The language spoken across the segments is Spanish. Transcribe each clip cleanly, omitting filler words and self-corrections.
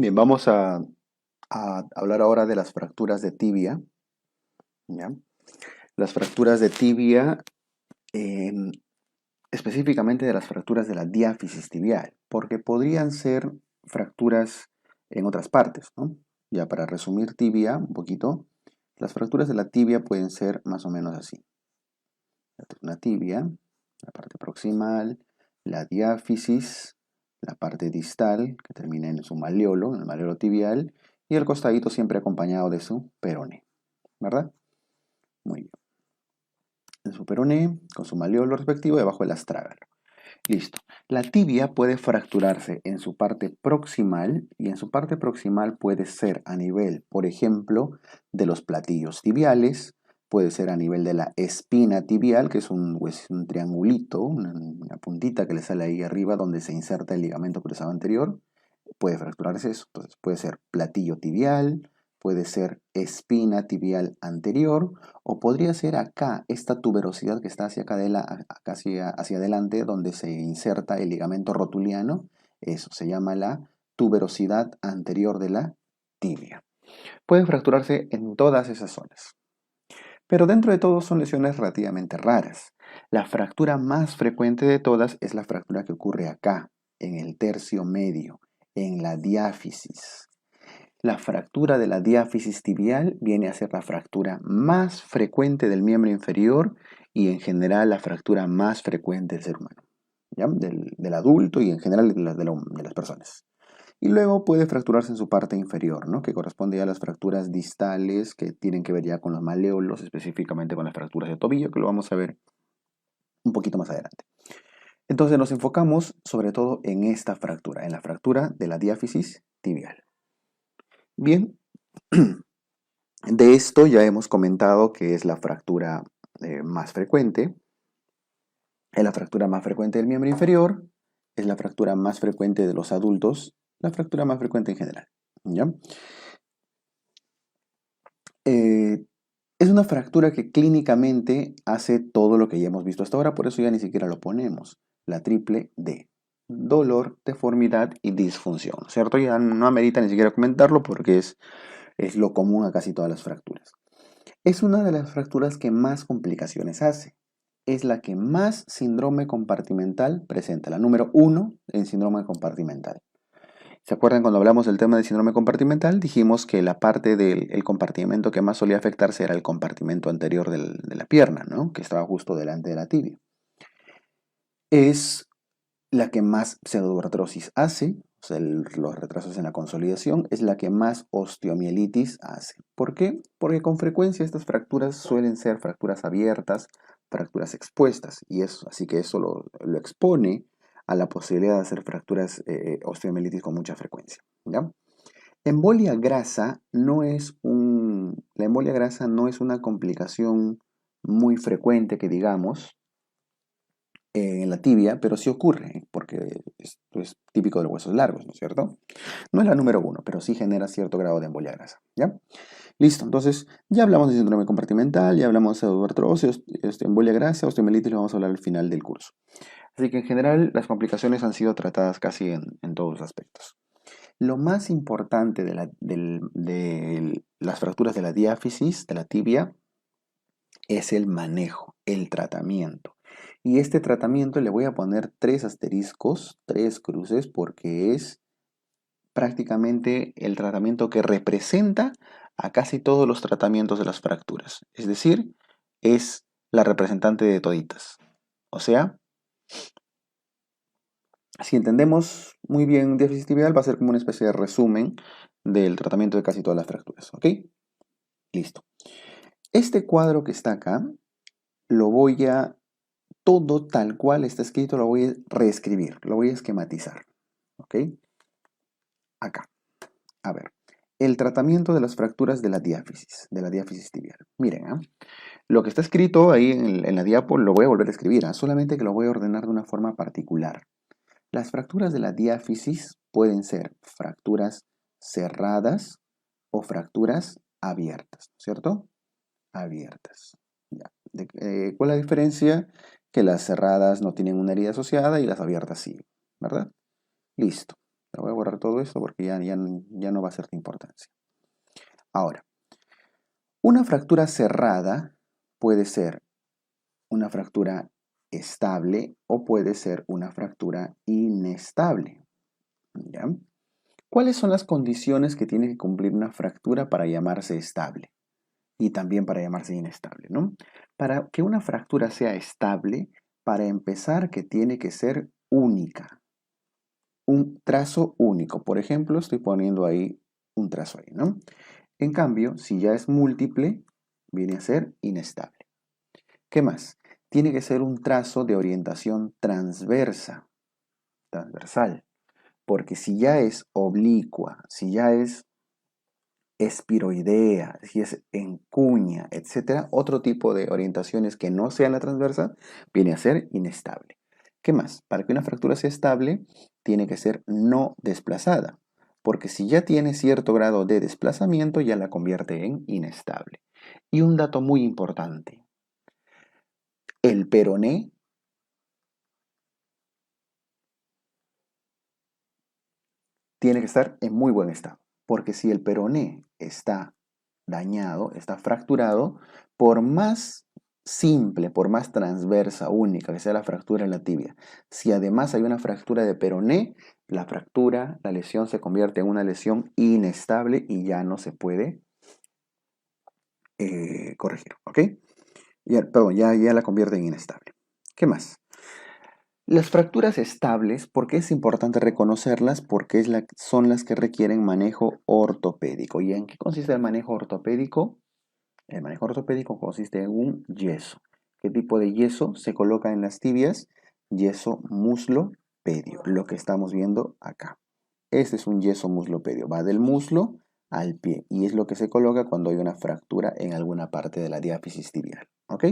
Bien, vamos a hablar ahora de las fracturas de tibia, ¿ya? Las fracturas de tibia, em, específicamente de las fracturas de la diáfisis tibial, porque podrían ser fracturas en otras partes, ¿no? Ya para resumir tibia un poquito, las fracturas de la tibia pueden ser más o menos así. Una tibia, la parte proximal, la diáfisis, la parte distal, que termina en su malleolo, en el malleolo tibial, y el costadito siempre acompañado de su peroné, ¿verdad? Muy bien. En su peroné, con su malleolo respectivo, debajo del astrágalo. Listo. La tibia puede fracturarse en su parte proximal y en su parte proximal puede ser a nivel, por ejemplo, de los platillos tibiales, puede ser a nivel de la espina tibial, que es un triangulito, una puntita que le sale ahí arriba donde se inserta el ligamento cruzado anterior. Puede fracturarse eso. Entonces puede ser platillo tibial, puede ser espina tibial anterior, o podría ser acá, esta tuberosidad que está hacia acá, acá hacia adelante, donde se inserta el ligamento rotuliano. Eso se llama la tuberosidad anterior de la tibia. Puede fracturarse en todas esas zonas. Pero dentro de todo son lesiones relativamente raras. La fractura más frecuente de todas es la fractura que ocurre acá, en el tercio medio, en la diáfisis. La fractura de la diáfisis tibial viene a ser la fractura más frecuente del miembro inferior y en general la fractura más frecuente del ser humano, ¿ya? Del adulto y en general de las personas. Y luego puede fracturarse en su parte inferior, ¿no? Que corresponde ya a las fracturas distales que tienen que ver ya con los maleolos, específicamente con las fracturas de tobillo, que lo vamos a ver un poquito más adelante. Entonces nos enfocamos sobre todo en esta fractura, en la fractura de la diáfisis tibial. Bien, de esto ya hemos comentado que es la fractura más frecuente. Es la fractura más frecuente del miembro inferior, es la fractura más frecuente de los adultos, la fractura más frecuente en general, ¿ya? Eh, es una fractura que clínicamente hace todo lo que ya hemos visto hasta ahora, por eso ya ni siquiera lo ponemos. La triple D. Dolor, deformidad y disfunción, ¿cierto? Ya no amerita ni siquiera comentarlo porque es lo común a casi todas las fracturas. Es una de las fracturas que más complicaciones hace. Es la que más síndrome compartimental presenta, la número uno en síndrome compartimental. ¿Se acuerdan cuando hablamos del tema del síndrome compartimental? Dijimos que la parte del compartimento que más solía afectarse era el compartimento anterior de la pierna, ¿no? Que estaba justo delante de la tibia. Es la que más pseudoartrosis hace, o sea, los retrasos en la consolidación, es la que más osteomielitis hace. ¿Por qué? Porque con frecuencia estas fracturas suelen ser fracturas abiertas, fracturas expuestas, y eso, así que eso lo expone a la posibilidad de hacer fracturas osteomielitis con mucha frecuencia, ¿ya? Embolia grasa la embolia grasa no es una complicación muy frecuente que digamos, en la tibia, pero sí ocurre, porque esto es típico de los huesos largos, ¿no es cierto? No es la número uno, pero sí genera cierto grado de embolia grasa, ¿ya? Listo, entonces ya hablamos de síndrome compartimental, ya hablamos de pseudoartrosis, embolia grasa, osteomielitis, lo vamos a hablar al final del curso. Así que en general las complicaciones han sido tratadas casi en todos los aspectos. Lo más importante de las fracturas de la diáfisis, de la tibia, es el manejo, el tratamiento. Y este tratamiento le voy a poner tres asteriscos, tres cruces, porque es prácticamente el tratamiento que representa a casi todos los tratamientos de las fracturas. Es decir, es la representante de toditas. O sea, si entendemos muy bien déficit tibial, va a ser como una especie de resumen del tratamiento de casi todas las fracturas. ¿Ok? Listo. Este cuadro que está acá, lo voy a todo tal cual está escrito, lo voy a reescribir, lo voy a esquematizar. ¿Ok? Acá. A ver. El tratamiento de las fracturas de la diáfisis tibial. Miren, ¿ah? Lo que está escrito ahí en la diapo lo voy a volver a escribir, ¿ah? Solamente que lo voy a ordenar de una forma particular. Las fracturas de la diáfisis pueden ser fracturas cerradas o fracturas abiertas, ¿cierto? Abiertas. Ya. ¿Cuál es la diferencia? Que las cerradas no tienen una herida asociada y las abiertas sí, ¿verdad? Listo. Voy a borrar todo esto porque ya no va a ser de importancia. Ahora, una fractura cerrada puede ser una fractura estable o puede ser una fractura inestable. ¿Ya? ¿Cuáles son las condiciones que tiene que cumplir una fractura para llamarse estable? Y también para llamarse inestable, ¿no? Para que una fractura sea estable, para empezar, que tiene que ser única. Un trazo único. Por ejemplo, estoy poniendo ahí un trazo ahí, ¿no? En cambio, si ya es múltiple, viene a ser inestable. ¿Qué más? Tiene que ser un trazo de orientación transversal. Porque si ya es oblicua, si ya es espiroidea, si es en cuña, etcétera, otro tipo de orientaciones que no sean la transversa, viene a ser inestable. ¿Qué más? Para que una fractura sea estable, tiene que ser no desplazada, porque si ya tiene cierto grado de desplazamiento, ya la convierte en inestable. Y un dato muy importante, el peroné tiene que estar en muy buen estado, porque si el peroné está dañado, está fracturado, por más simple, por más transversa, única que sea la fractura en la tibia, si además hay una fractura de peroné, la fractura, la lesión se convierte en una lesión inestable y ya no se puede corregir, ¿ok? Perdón, ya la convierte en inestable. ¿Qué más? Las fracturas estables, ¿por qué es importante reconocerlas? Porque son las que requieren manejo ortopédico. ¿Y en qué consiste el manejo ortopédico? El manejo ortopédico consiste en un yeso. ¿Qué tipo de yeso se coloca en las tibias? Yeso muslo-pedio, lo que estamos viendo acá. Este es un yeso muslo-pedio, va del muslo al pie y es lo que se coloca cuando hay una fractura en alguna parte de la diáfisis tibial. ¿Ok?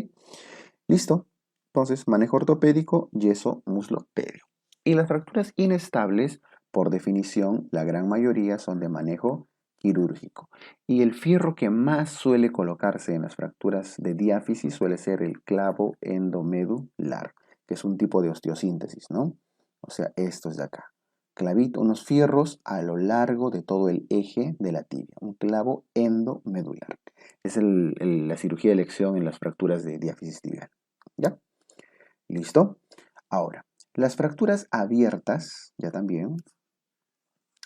¿Listo? Entonces, manejo ortopédico, yeso muslo-pedio. Y las fracturas inestables, por definición, la gran mayoría son de manejo quirúrgico. Y el fierro que más suele colocarse en las fracturas de diáfisis suele ser el clavo endomedular, que es un tipo de osteosíntesis, ¿no? O sea, estos de acá. Clavito, unos fierros a lo largo de todo el eje de la tibia, un clavo endomedular. Es la cirugía de elección en las fracturas de diáfisis tibial. ¿Ya? ¿Listo? Ahora, las fracturas abiertas, ya también,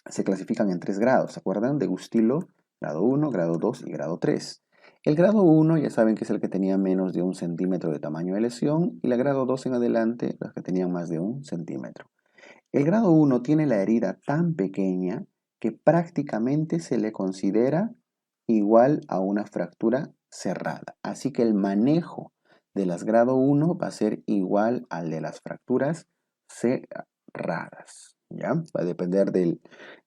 se clasifican en 3 grados, ¿se acuerdan? De Gustilo, grado 1, grado 2 y grado 3. El grado 1 ya saben que es el que tenía menos de 1 centímetro de tamaño de lesión y la grado 2 en adelante, las que tenían más de 1 centímetro. El grado 1 tiene la herida tan pequeña que prácticamente se le considera igual a una fractura cerrada. Así que el manejo de las grado 1 va a ser igual al de las fracturas cerradas. ¿Ya? Va a depender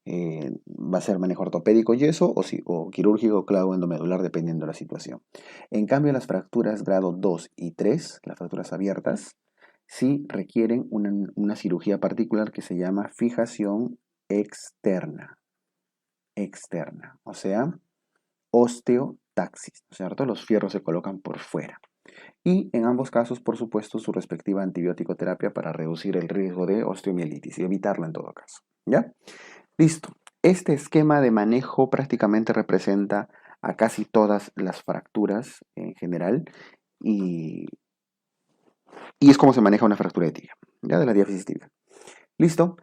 va a ser manejo ortopédico yeso o quirúrgico clavo endomedular dependiendo de la situación. En cambio, las fracturas grado 2 y 3, las fracturas abiertas, sí requieren una cirugía particular que se llama fijación externa. Externa, o sea, osteotaxis, ¿no es cierto? Los fierros se colocan por fuera. Y en ambos casos, por supuesto, su respectiva antibiótico terapia para reducir el riesgo de osteomielitis y evitarlo en todo caso. ¿Ya? Listo. Este esquema de manejo prácticamente representa a casi todas las fracturas en general y, y es como se maneja una fractura de tibia, ¿ya? De la diáfisis tibial. Listo.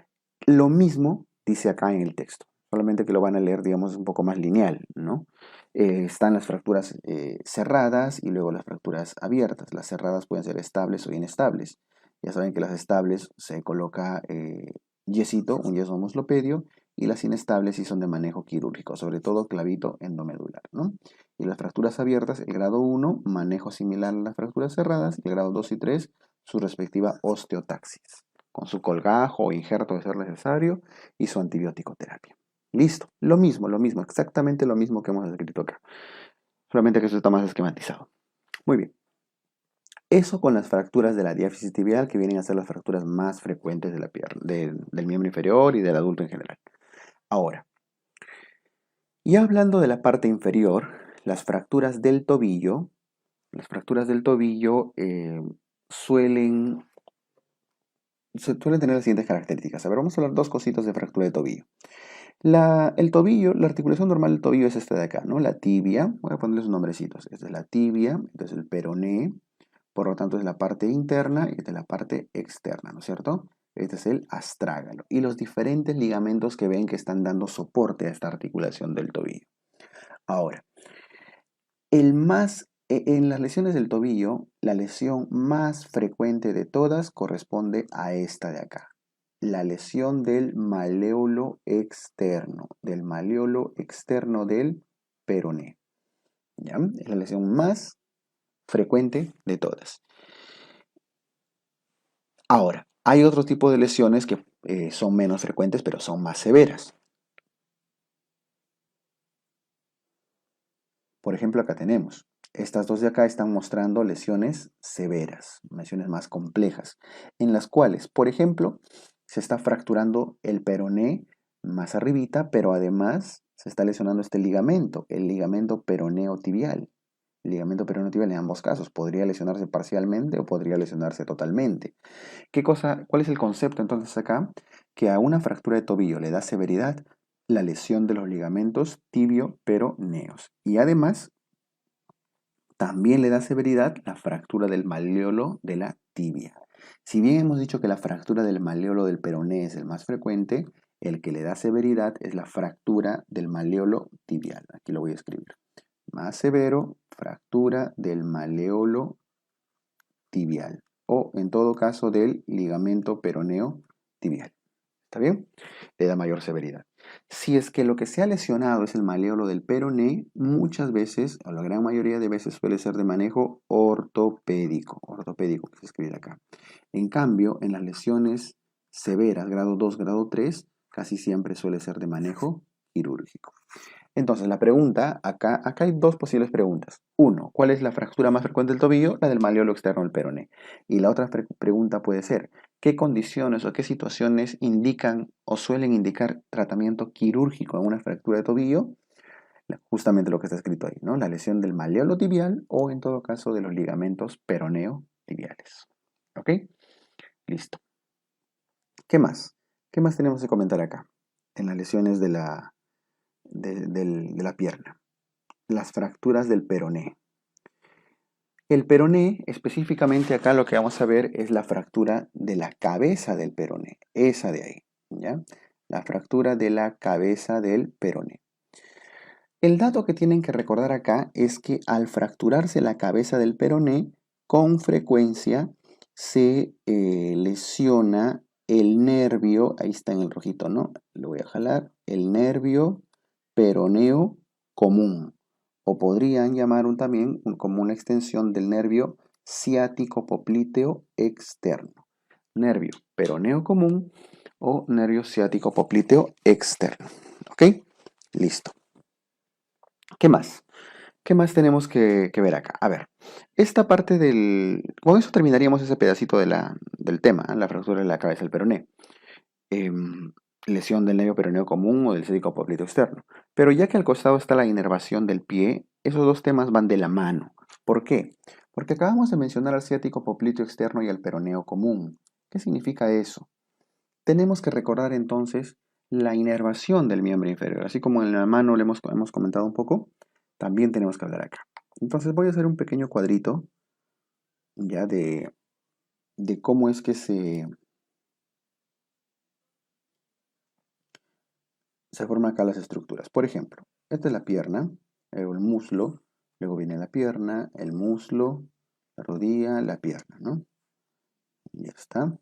Lo mismo dice acá en el texto, solamente que lo van a leer, digamos, un poco más lineal, ¿no? Están las fracturas cerradas y luego las fracturas abiertas. Las cerradas pueden ser estables o inestables. Ya saben que las estables se coloca yesito, un yeso muslopedio, y las inestables sí son de manejo quirúrgico, sobre todo clavito endomedular, ¿no? Y las fracturas abiertas, el grado 1, manejo similar a las fracturas cerradas, y el grado 2 y 3, su respectiva osteotaxis con su colgajo o injerto de ser necesario y su antibiótico terapia. Listo, lo mismo, exactamente lo mismo que hemos escrito acá, solamente que eso está más esquematizado. Muy bien. Eso con las fracturas de la diáfisis tibial, que vienen a ser las fracturas más frecuentes de la pierna, del miembro inferior y del adulto en general. Ahora, ya hablando de la parte inferior, las fracturas del tobillo, suelen suelen tener las siguientes características. A ver, vamos a hablar dos cositas de fractura de tobillo. El tobillo, la articulación normal del tobillo es esta de acá, ¿no? La tibia, voy a ponerle sus nombrecitos. Esta es la tibia, esta es el peroné, por lo tanto es la parte interna y esta es la parte externa, ¿no es cierto? Este es el astrágalo y los diferentes ligamentos que ven que están dando soporte a esta articulación del tobillo. Ahora, en las lesiones del tobillo, la lesión más frecuente de todas corresponde a esta de acá. La lesión del maleolo externo del peroné. ¿Ya? Es la lesión más frecuente de todas. Ahora, hay otro tipo de lesiones que son menos frecuentes, pero son más severas. Por ejemplo, acá tenemos. Estas dos de acá están mostrando lesiones severas, lesiones más complejas, en las cuales, por ejemplo, se está fracturando el peroné más arribita, pero además se está lesionando este ligamento, el ligamento peroneo tibial. El ligamento peroneo tibial en ambos casos podría lesionarse parcialmente o podría lesionarse totalmente. ¿Cuál es el concepto entonces acá? Que a una fractura de tobillo le da severidad la lesión de los ligamentos tibio-peroneos. Y además, también le da severidad la fractura del maleolo de la tibia. Si bien hemos dicho que la fractura del maleolo del peroné es el más frecuente, el que le da severidad es la fractura del maleolo tibial. Aquí lo voy a escribir. Más severo, fractura del maleolo tibial o en todo caso del ligamento peroneo tibial. ¿Está bien? Le da mayor severidad. Si es que lo que se ha lesionado es el maleolo del peroné, muchas veces, o la gran mayoría de veces, suele ser de manejo ortopédico, que se escribe acá. En cambio, en las lesiones severas, grado 2, grado 3, casi siempre suele ser de manejo quirúrgico. Entonces, la pregunta, acá hay dos posibles preguntas. Uno, ¿cuál es la fractura más frecuente del tobillo? La del maleolo externo del peroné. Y la otra pregunta puede ser, ¿qué condiciones o qué situaciones indican o suelen indicar tratamiento quirúrgico en una fractura de tobillo? Justamente lo que está escrito ahí, ¿no? La lesión del maleolo tibial o en todo caso de los ligamentos peroneo tibiales. ¿Ok? Listo. ¿Qué más? ¿Qué más tenemos que comentar acá? En las lesiones de la pierna. Las fracturas del peroné. El peroné, específicamente acá lo que vamos a ver es la fractura de la cabeza del peroné, esa de ahí, ¿ya? La fractura de la cabeza del peroné. El dato que tienen que recordar acá es que al fracturarse la cabeza del peroné, con frecuencia se lesiona el nervio, ahí está en el rojito, ¿no? Lo voy a jalar, el nervio peroneo común, o podrían llamar también como una extensión del nervio ciático popliteo externo. Nervio peroneo común o nervio ciático popliteo externo. ¿Ok? Listo. ¿Qué más? ¿Qué más tenemos que ver acá? A ver, esta parte con eso terminaríamos ese pedacito del tema, la fractura de la cabeza del peroné. Em, Lesión del nervio peroneo común o del ciático popliteo externo. Pero ya que al costado está la inervación del pie, esos dos temas van de la mano. ¿Por qué? Porque acabamos de mencionar al ciático popliteo externo y al peroneo común. ¿Qué significa eso? Tenemos que recordar entonces la inervación del miembro inferior. Así como en la mano le hemos comentado un poco, también tenemos que hablar acá. Entonces voy a hacer un pequeño cuadrito ya de cómo es que se forman acá las estructuras. Por ejemplo, esta es la pierna, luego el muslo, luego viene la pierna, el muslo, la rodilla, la pierna, ¿no? Ya está.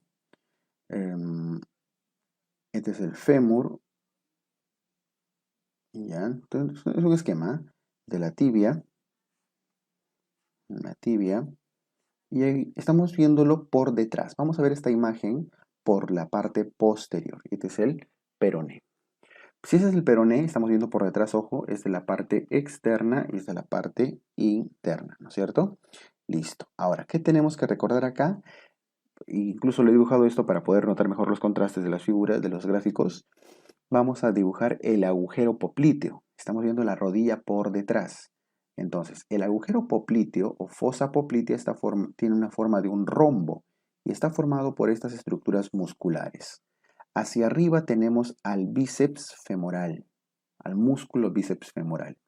Este es el fémur, ya. Entonces es un esquema de la tibia, y ahí estamos viéndolo por detrás. Vamos a ver esta imagen por la parte posterior. Este es el peroné. Si ese es el peroné, estamos viendo por detrás, ojo, es de la parte externa y es de la parte interna, ¿no es cierto? Listo. Ahora, ¿qué tenemos que recordar acá? Incluso le he dibujado esto para poder notar mejor los contrastes de las figuras, de los gráficos. Vamos a dibujar el agujero popliteo. Estamos viendo la rodilla por detrás. Entonces, el agujero popliteo o fosa poplitea tiene una forma de un rombo. y está formado por estas estructuras musculares. Hacia arriba tenemos al bíceps femoral, al músculo bíceps femoral,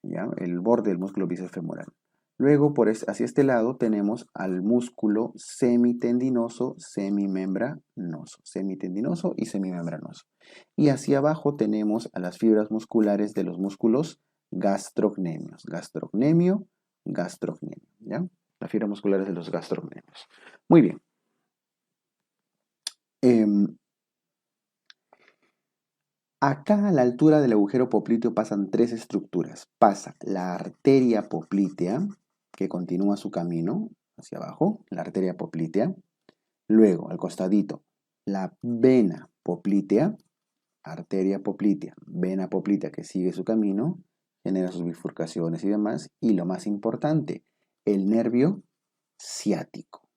¿ya? El borde del músculo bíceps femoral. Luego, hacia este lado, tenemos al músculo semitendinoso, semitendinoso y semimembranoso. Y hacia abajo tenemos a las fibras musculares de los músculos gastrocnemios. Gastrocnemio, gastrocnemio, ¿ya? Las fibras musculares de los gastrocnemios. Muy bien. Acá a la altura del agujero popliteo pasan tres estructuras. Pasa la arteria poplitea, que continúa su camino hacia abajo, la arteria poplitea. Luego, al costadito, la vena poplitea, arteria poplitea, vena poplitea que sigue su camino, genera sus bifurcaciones y demás. Y lo más importante, el nervio ciático,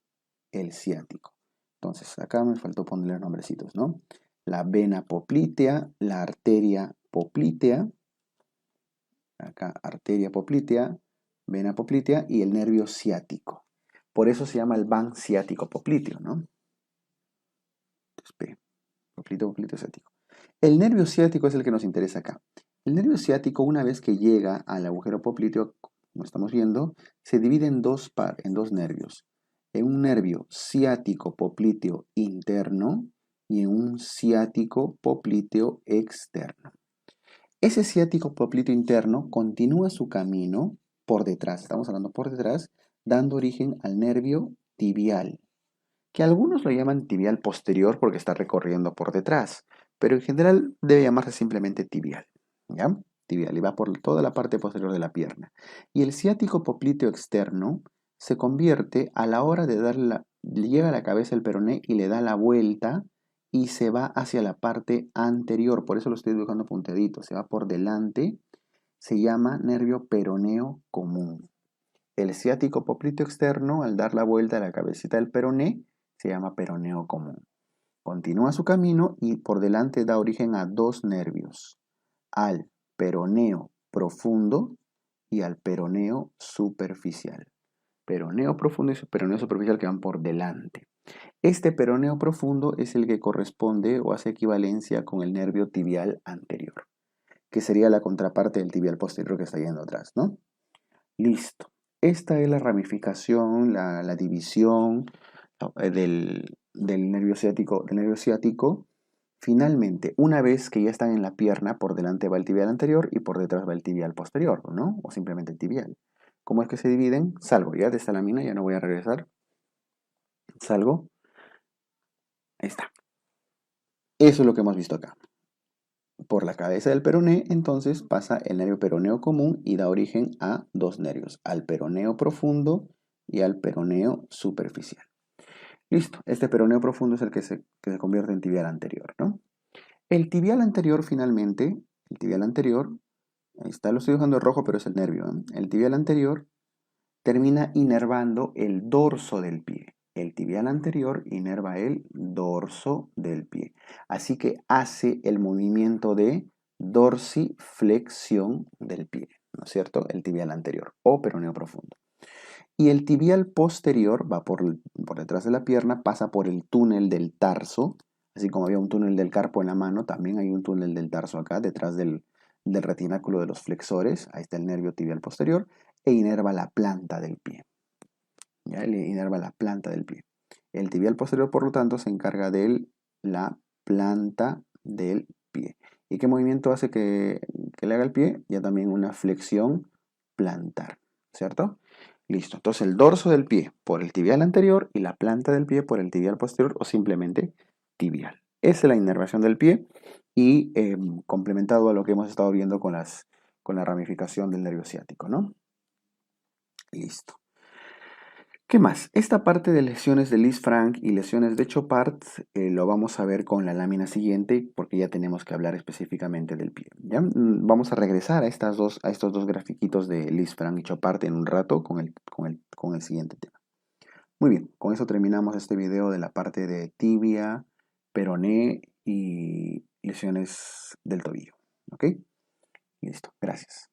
el ciático. Entonces, acá me faltó ponerle los nombrecitos, ¿no? La vena poplitea, la arteria poplitea, acá arteria poplitea, vena poplitea y el nervio ciático. Por eso se llama el van ciático popliteo, ¿no? Entonces, popliteo, popliteo, ciático. El nervio ciático es el que nos interesa acá. El nervio ciático, una vez que llega al agujero popliteo, como estamos viendo, se divide en dos nervios. En un nervio ciático popliteo interno y en un ciático popliteo externo. Ese ciático popliteo interno continúa su camino por detrás, estamos hablando por detrás, dando origen al nervio tibial, que algunos lo llaman tibial posterior porque está recorriendo por detrás, pero en general debe llamarse simplemente tibial, ¿ya? Tibial, y va por toda la parte posterior de la pierna. Y el ciático popliteo externo se convierte a la hora de llega a la cabeza el peroné y le da la vuelta y se va hacia la parte anterior, por eso lo estoy dibujando punteadito, se va por delante, se llama nervio peroneo común. El ciático popliteo externo, al dar la vuelta a la cabecita del peroné, se llama peroneo común. Continúa su camino y por delante da origen a dos nervios, al peroneo profundo y al peroneo superficial. Peroneo profundo y peroneo superficial que van por delante. Este peroneo profundo es el que corresponde o hace equivalencia con el nervio tibial anterior, que sería la contraparte del tibial posterior que está yendo atrás, ¿no? Listo. Esta es la ramificación, la división del nervio ciático. Finalmente, una vez que ya están en la pierna, por delante va el tibial anterior y por detrás va el tibial posterior, ¿no? O simplemente el tibial. ¿Cómo es que se dividen? Salgo ya de esta lámina, ya no voy a regresar. Salgo. Ahí está. Eso es lo que hemos visto acá. Por la cabeza del peroné, entonces pasa el nervio peroneo común y da origen a dos nervios, al peroneo profundo y al peroneo superficial. Listo, este peroneo profundo es el que se convierte en tibial anterior, ¿no? El tibial anterior finalmente, ahí está, lo estoy dejando en rojo, pero es el nervio, ¿eh? El tibial anterior termina inervando el dorso del pie. El tibial anterior inerva el dorso del pie. Así que hace el movimiento de dorsiflexión del pie, ¿no es cierto? El tibial anterior o peroneo profundo. Y el tibial posterior va por detrás de la pierna, pasa por el túnel del tarso, así como había un túnel del carpo en la mano, también hay un túnel del tarso acá, detrás del retináculo de los flexores, ahí está el nervio tibial posterior, e inerva la planta del pie. ¿Ya? Le inerva la planta del pie. El tibial posterior, por lo tanto, se encarga de la planta del pie. ¿Y qué movimiento hace que le haga el pie? Ya también una flexión plantar, ¿cierto? Listo, entonces el dorso del pie por el tibial anterior y la planta del pie por el tibial posterior o simplemente tibial. Esa es la inervación del pie y complementado a lo que hemos estado viendo con la ramificación del nervio ciático, ¿no? Listo. ¿Qué más? Esta parte de lesiones de Lisfranc y lesiones de Chopard lo vamos a ver con la lámina siguiente porque ya tenemos que hablar específicamente del pie. ¿Ya? Vamos a regresar a estos dos grafiquitos de Lisfranc y Chopard en un rato con el siguiente tema. Muy bien, con eso terminamos este video de la parte de tibia, peroné y lesiones del tobillo. ¿Ok? Listo, gracias.